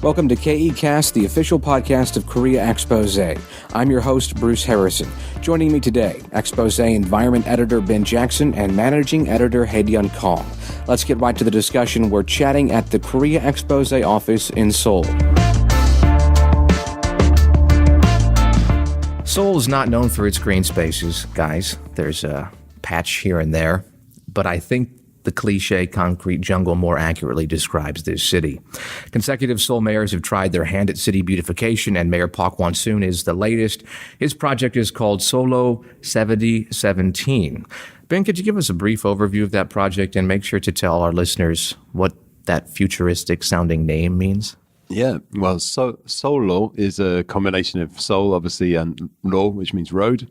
Welcome to KEcast, the official podcast of Korea Exposé. I'm your host, Bruce Harrison. Joining me today, Exposé Environment Editor Ben Jackson and Managing Editor Haeryun Kang. Let's get right to the discussion. We're chatting at the Korea Exposé office in Seoul. Seoul is not known for its green spaces, guys. There's a patch here and there, but I think the cliche concrete jungle more accurately describes this city. Consecutive Seoul mayors have tried their hand at city beautification, and Mayor Park Won-soon is the latest. His project is called Seoullo 7017. Ben, could you give us a brief overview of that project and make sure to tell our listeners what that futuristic-sounding name means? Yeah, well, Seoullo is a combination of Seoul, obviously, and Lo, which means road.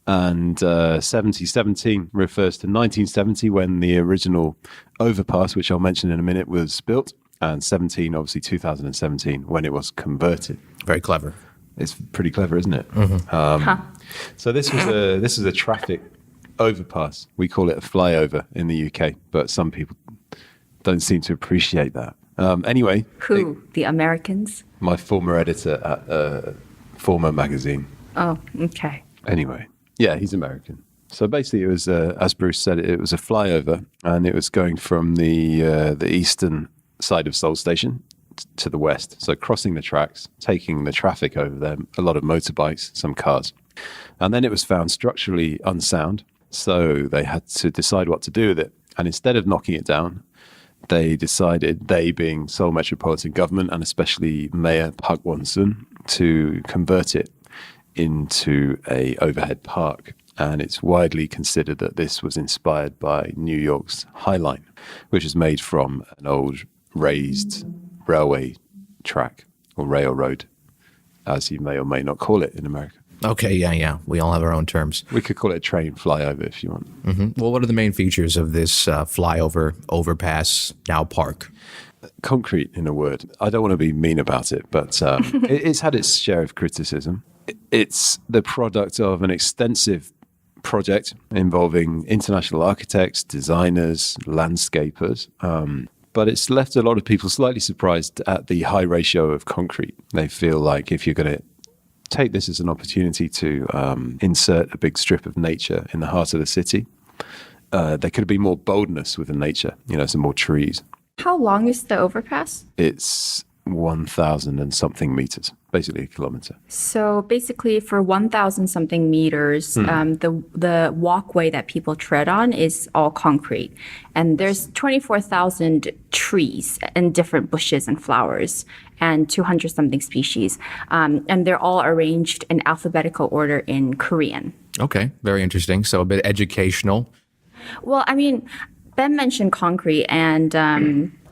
And 7017 refers to 1970 when the original overpass, which I'll mention in a minute, was built. And 17, obviously 2017, when it was converted. Very clever. It's pretty clever, isn't it? Mm-hmm. So this is a traffic overpass. We call it a flyover in the UK, but some people don't seem to appreciate that. Anyway. Who? The Americans? My former editor at a former magazine. Oh, okay. Anyway. Yeah, he's American. So basically it was, as Bruce said, it was a flyover, and it was going from the eastern side of Seoul Station to the west. So crossing the tracks, taking the traffic over there, a lot of motorbikes, some cars. And then it was found structurally unsound, so they had to decide what to do with it. And instead of knocking it down, they decided, they being Seoul Metropolitan Government and especially Mayor Park Won-soon, to convert it into a overhead park. And it's widely considered that this was inspired by New York's High Line, which is made from an old raised railway track, or railroad, as you may or may not call it in America. Okay, yeah. We all have our own terms. We could call it a train flyover if you want. Mm-hmm. Well, what are the main features of this flyover, overpass, now park? Concrete, in a word. I don't want to be mean about it, but it's had its share of criticism. It's the product of an extensive project involving international architects, designers, landscapers, but it's left a lot of people slightly surprised at the high ratio of concrete. They feel like if you're going to take this as an opportunity to insert a big strip of nature in the heart of the city, there could be more boldness with the nature, some more trees. How long is the overpass? It's 1,000 and something meters, basically a kilometer. So basically for 1,000 something meters, the walkway that people tread on is all concrete. And there's 24,000 trees and different bushes and flowers and 200 something species. And they're all arranged in alphabetical order in Korean. Okay, very interesting. So a bit educational. Well, I mean, Ben mentioned concrete, and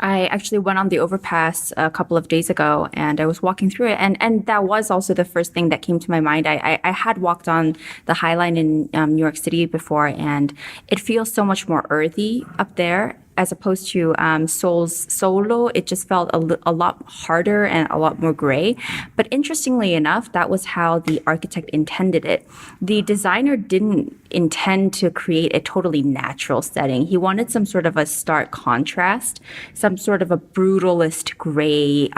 I actually went on the overpass a couple of days ago, and I was walking through it, and that was also the first thing that came to my mind. I had walked on the High Line in New York City before, and it feels so much more earthy up there as opposed to Seoul's Seoullo. It just felt a lot harder and a lot more gray. But interestingly enough, that was how the architect intended it. The designer didn't intend to create a totally natural setting. He wanted some sort of a stark contrast, some sort of a brutalist gray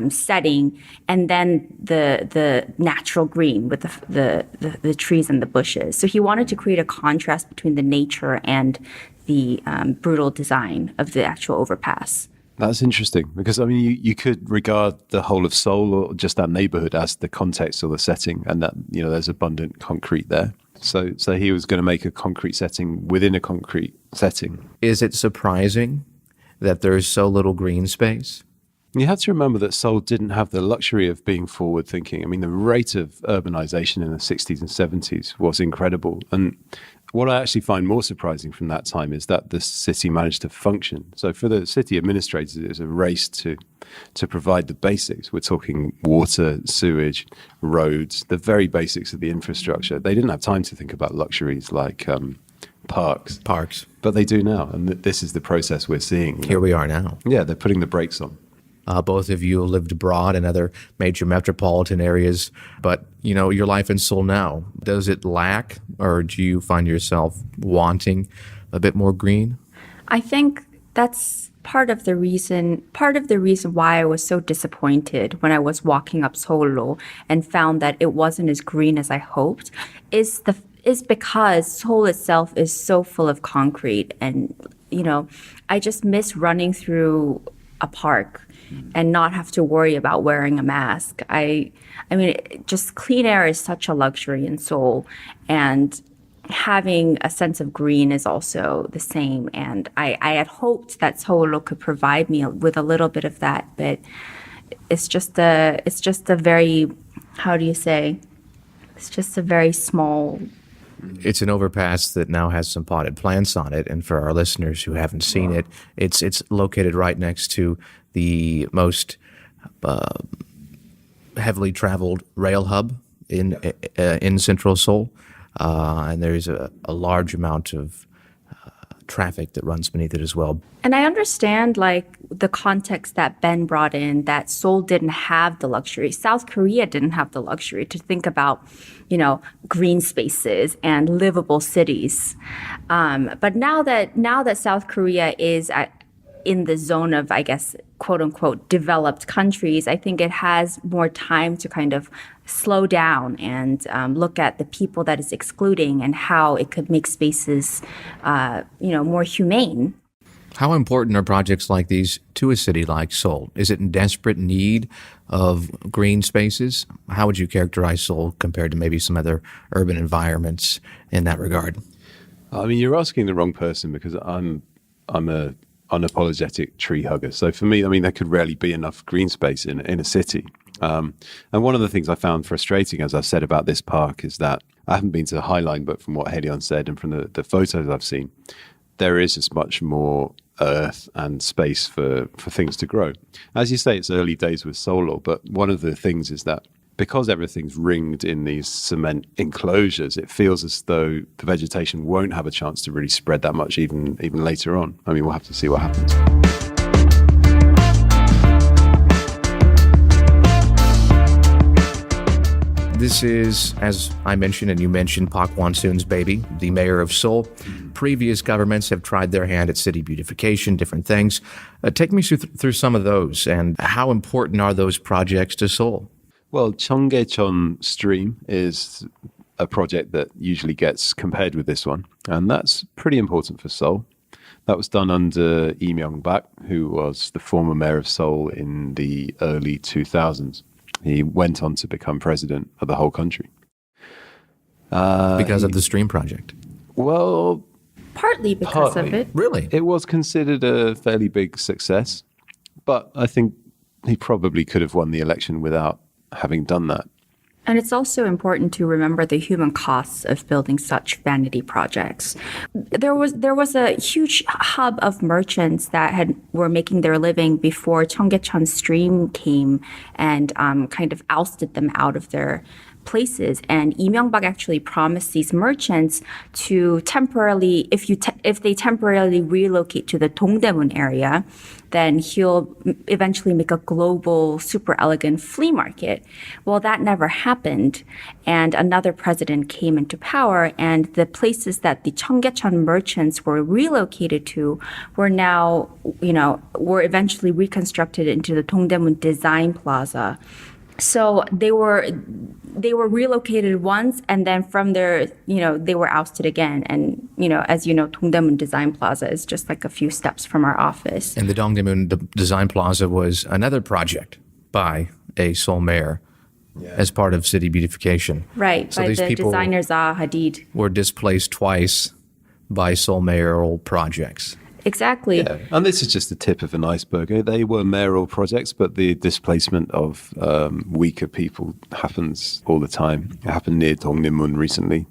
setting, and then the natural green with the trees and the bushes. So he wanted to create a contrast between the nature and the brutal design of the actual overpass. That's interesting because, I mean, you could regard the whole of Seoul or just that neighborhood as the context or the setting, and that, there's abundant concrete there. So he was going to make a concrete setting within a concrete setting. Is it surprising that there's so little green space? You have to remember that Seoul didn't have the luxury of being forward-thinking. I mean, the rate of urbanization in the 60s and 70s was incredible. And what I actually find more surprising from that time is that the city managed to function. So for the city administrators, it was a race to provide the basics. We're talking water, sewage, roads, the very basics of the infrastructure. They didn't have time to think about luxuries like parks. But they do now. And this is the process we're seeing. Here we are now. Yeah, they're putting the brakes on. Both of you lived abroad in other major metropolitan areas, but, your life in Seoul now, does it lack, or do you find yourself wanting a bit more green? I think That's part of the reason why I was so disappointed when I was walking up Seoullo and found that it wasn't as green as I hoped is because Seoul itself is so full of concrete. And I just miss running through a park and not have to worry about wearing a mask. I mean, just clean air is such a luxury in Seoul, and having a sense of green is also the same. And I had hoped that Seoullo could provide me with a little bit of that, but it's just a very, how do you say? It's just a very small. It's an overpass that now has some potted plants on it, and for our listeners who haven't seen it, it's located right next to the most heavily traveled rail hub in central Seoul. And there's a large amount of traffic that runs beneath it as well. And I understand like the context that Ben brought in, that Seoul didn't have the luxury. South Korea didn't have the luxury to think about, green spaces and livable cities. But now that South Korea is in the zone of, I guess, quote unquote, developed countries, I think it has more time to kind of slow down and look at the people that it's excluding and how it could make spaces, more humane. How important are projects like these to a city like Seoul? Is it in desperate need of green spaces? How would you characterize Seoul compared to maybe some other urban environments in that regard? I mean, you're asking the wrong person, because I'm a unapologetic tree hugger. So for me, I mean, there could rarely be enough green space in a city. And one of the things I found frustrating, as I've said about this park, is that I haven't been to Highline, but from what Haeryun said and from the photos I've seen, there is as much more earth and space for things to grow. As you say, it's early days with Seoullo, but one of the things is that because everything's ringed in these cement enclosures, it feels as though the vegetation won't have a chance to really spread that much even later on. I mean, we'll have to see what happens. This is, as I mentioned and you mentioned, Park Won-soon's baby, the mayor of Seoul. Previous governments have tried their hand at city beautification, different things. Take me through some of those, and how important are those projects to Seoul? Well, Cheonggyecheon Stream is a project that usually gets compared with this one, and that's pretty important for Seoul. That was done under Lee Myung-bak, who was the former mayor of Seoul in the early 2000s. He went on to become president of the whole country. Because of the Stream project? Well, Partly because of it. Really? it was considered a fairly big success, but I think he probably could have won the election without having done that. And it's also important to remember the human costs of building such vanity projects. There was a huge hub of merchants that were making their living before Cheonggyecheon Stream came and kind of ousted them out of their places. And Lee Myung-bak actually promised these merchants to temporarily, if they temporarily relocate to the Dongdaemun area, then he'll eventually make a global, super elegant flea market. Well, that never happened. And another president came into power, and the places that the Cheonggyecheon merchants were relocated to were now, were eventually reconstructed into the Dongdaemun Design Plaza. So they were relocated once, and then from there, they were ousted again. And, as you know, Dongdaemun Design Plaza is just like a few steps from our office. And the Dongdaemun Design Plaza was another project by a Seoul mayor as part of city beautification. Right, so by these the people designer Zaha Hadid. were displaced twice by Seoul mayoral projects. Exactly. Yeah, and this is just the tip of an iceberg. They were mayoral projects, but the displacement of weaker people happens all the time. It happened near Dongdaemun recently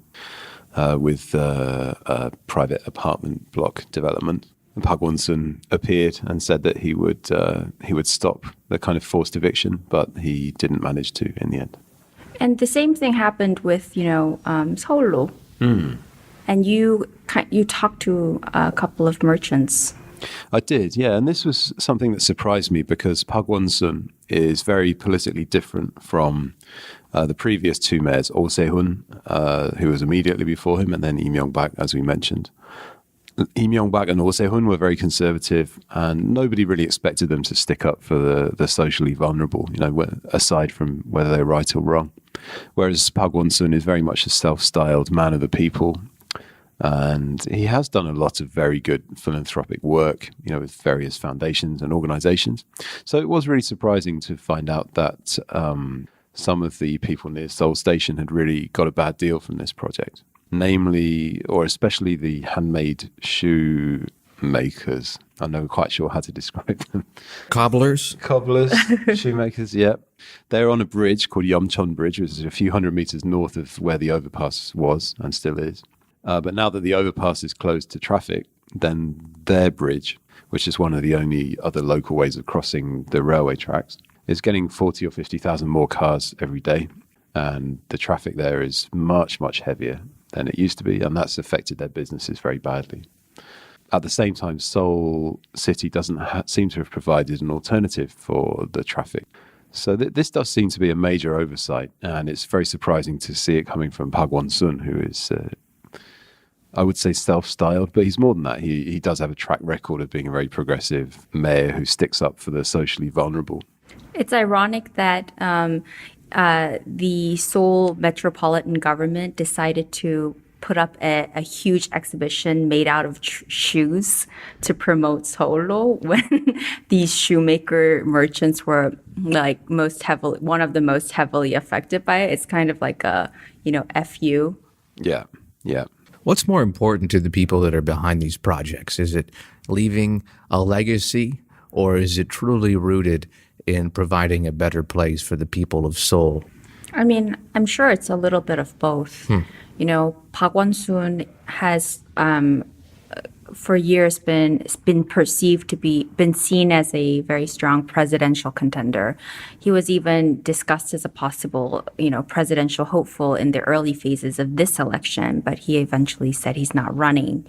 with a private apartment block development. And Park Won-soon appeared and said that he would stop the kind of forced eviction, but he didn't manage to in the end. And the same thing happened with, Seoullo. And you talked to a couple of merchants. I did, yeah. And this was something that surprised me because Park Won-soon is very politically different from the previous two mayors, Oh Se-hun, who was immediately before him, and then Lee Myung-bak, as we mentioned. Lee Myung-bak and Oh Se-hun were very conservative, and nobody really expected them to stick up for the socially vulnerable, aside from whether they're right or wrong. Whereas Park Won-sun is very much a self-styled man of the people, and he has done a lot of very good philanthropic work, with various foundations and organizations. So it was really surprising to find out that some of the people near Seoul Station had really got a bad deal from this project. Namely, or especially the handmade shoe makers. I'm never quite sure how to describe them. Cobblers? Cobblers, shoemakers, yeah. They're on a bridge called Yeomcheon Bridge, which is a few hundred meters north of where the overpass was and still is. But now that the overpass is closed to traffic, then their bridge, which is one of the only other local ways of crossing the railway tracks, is getting 40 or 50,000 more cars every day. And the traffic there is much, much heavier than it used to be, and that's affected their businesses very badly. At the same time, Seoul City doesn't seem to have provided an alternative for the traffic. So this does seem to be a major oversight, and it's very surprising to see it coming from Park Won-sun, who is, I would say, self-styled, but he's more than that. He does have a track record of being a very progressive mayor who sticks up for the socially vulnerable. It's ironic that the Seoul metropolitan government decided to put up a huge exhibition made out of shoes to promote Seoullo when these shoemaker merchants were one of the most heavily affected by it. It's kind of like a, FU. Yeah. What's more important to the people that are behind these projects? Is it leaving a legacy, or is it truly rooted in providing a better place for the people of Seoul? I mean, I'm sure it's a little bit of both. Park Won-sun has for years been perceived to been seen as a very strong presidential contender. He was even discussed as a possible, presidential hopeful in the early phases of this election, but he eventually said he's not running.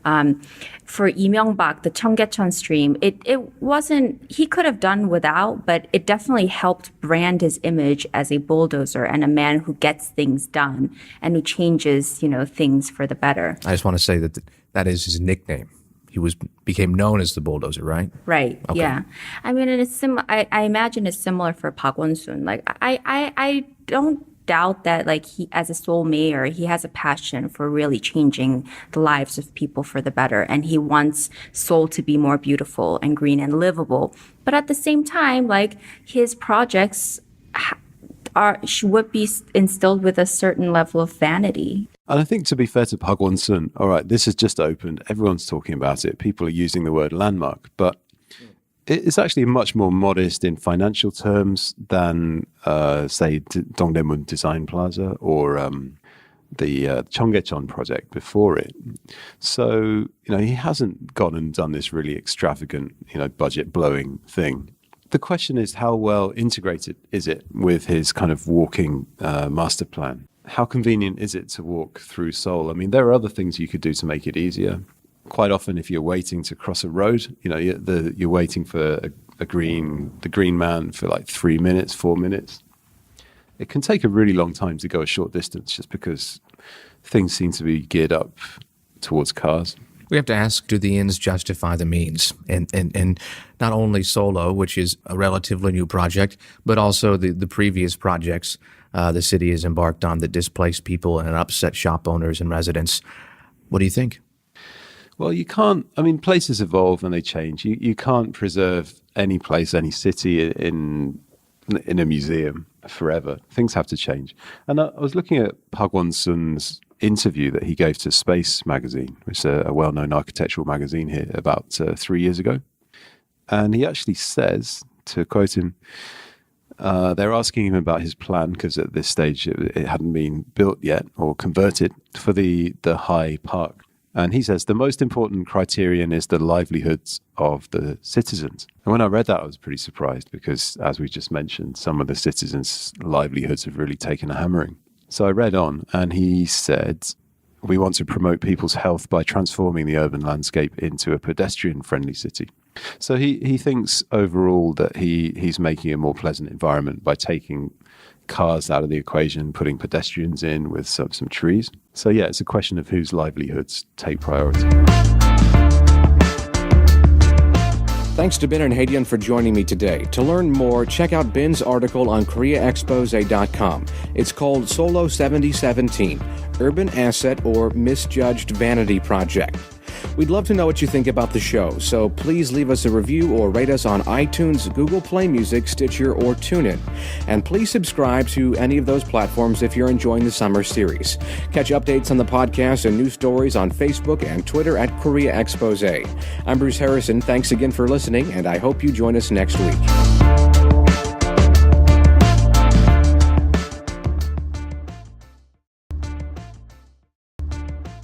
For Lee Myung-bak, the Cheonggyecheon stream, it wasn't, he could have done without, but it definitely helped brand his image as a bulldozer and a man who gets things done and who changes, things for the better. I just want to say that is his nickname. He became known as the bulldozer, right? Right. Okay. Yeah. I mean, and it's I imagine it's similar for Park Won-sun. Like, I don't doubt that, like, he, as a Seoul mayor, he has a passion for really changing the lives of people for the better, and he wants Seoul to be more beautiful and green and livable. But at the same time, like, his projects would be instilled with a certain level of vanity. And I think, to be fair to Park Won-sun, all right, this has just opened. Everyone's talking about it. People are using the word landmark. But it's actually much more modest in financial terms than, say, Dongdaemun Design Plaza or the Cheonggyecheon project before it. So, he hasn't gone and done this really extravagant, budget-blowing thing. The question is, how well integrated is it with his kind of walking master plan? How convenient is it to walk through Seoul? I mean, there are other things you could do to make it easier. Quite often, if you're waiting to cross a road, you're waiting for the green man for like 3 minutes, 4 minutes. It can take a really long time to go a short distance just because things seem to be geared up towards cars. We have to ask, do the ends justify the means? And not only Seoullo, which is a relatively new project, but also the previous projects the city has embarked on that displaced people and upset shop owners and residents. What do you think? Well, you can't, places evolve and they change. You can't preserve any place, any city in a museum forever. Things have to change. And I was looking at Park Won-sun's interview that he gave to Space magazine, which is a well-known architectural magazine here, about 3 years ago. And he actually says, to quote him, they're asking him about his plan, because at this stage it hadn't been built yet or converted, for the High Park. And he says, the most important criterion is the livelihoods of the citizens. And when I read that, I was pretty surprised because, as we just mentioned, some of the citizens' livelihoods have really taken a hammering. So I read on, and he said, we want to promote people's health by transforming the urban landscape into a pedestrian-friendly city. So he thinks overall that he's making a more pleasant environment by taking cars out of the equation, putting pedestrians in with some trees. So yeah, it's a question of whose livelihoods take priority. Thanks to Ben and Haeryun for joining me today. To learn more, check out Ben's article on KoreaExposé.com. It's called Seoullo 7017, Urban Asset or Misjudged Vanity Project. We'd love to know what you think about the show, so please leave us a review or rate us on iTunes, Google Play Music, Stitcher, or TuneIn. And please subscribe to any of those platforms if you're enjoying the summer series. Catch updates on the podcast and news stories on Facebook and Twitter at Korea Exposé. I'm Bruce Harrison. Thanks again for listening, and I hope you join us next week.